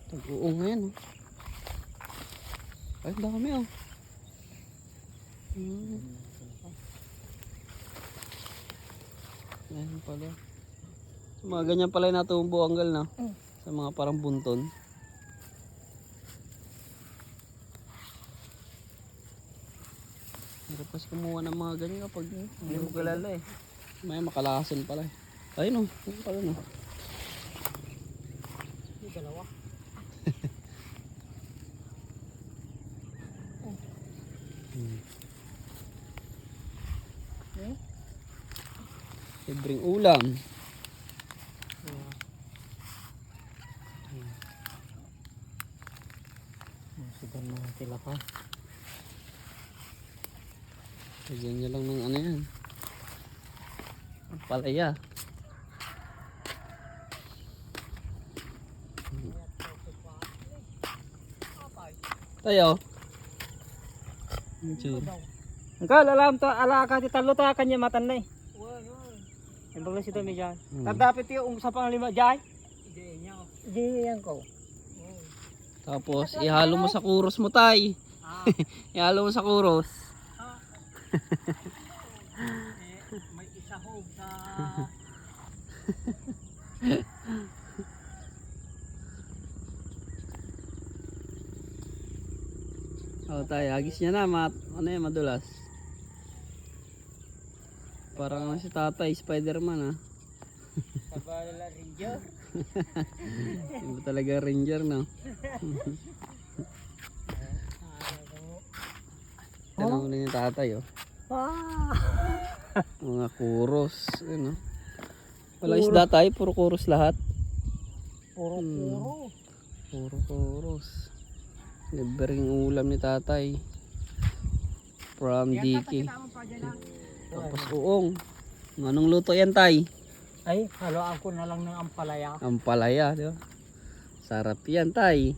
Tag-uong ngayon. Ay, dami oh. Ayan pala. Mga ganyan pala yung natumbo anggal na. Sa mga parang bunton. Hirap kasi kumuha ng mga ganyan kapag hindi mo kilala eh. May makalakasan pala eh. Ayun oh. Ayun pala no. Yung dalawa. Libreng ulam. Sudan na sila pa. Lagyan nyo lang ng ano yan. Ang palaya. Tayo. Engkau alam to ala ka ti talo ta kanya matan na eh. Ang bagay sito mi diyan. Tadapit yung sa pang lima diyan. Di yan ko. Tapos ihalo mo sa kuros mo tay. Ihalo mo sa kuros. May isahog sa Oh tay, agis niya na ano yan madulas. Parang si tatay Spider-Man ah. Sabala ranger. Iba talaga ranger no. Tanong ni tatay oh. Mga kuros, ano. Wala isda tayo, puro kuros lahat. Puro. Puro kuros. Libreng ulam ni tatay. From DK. Tapos uong. Anong luto yan tay? Ay, haluan ko na lang ng ampalaya. Ampalaya, di ba? Sarap yan tay.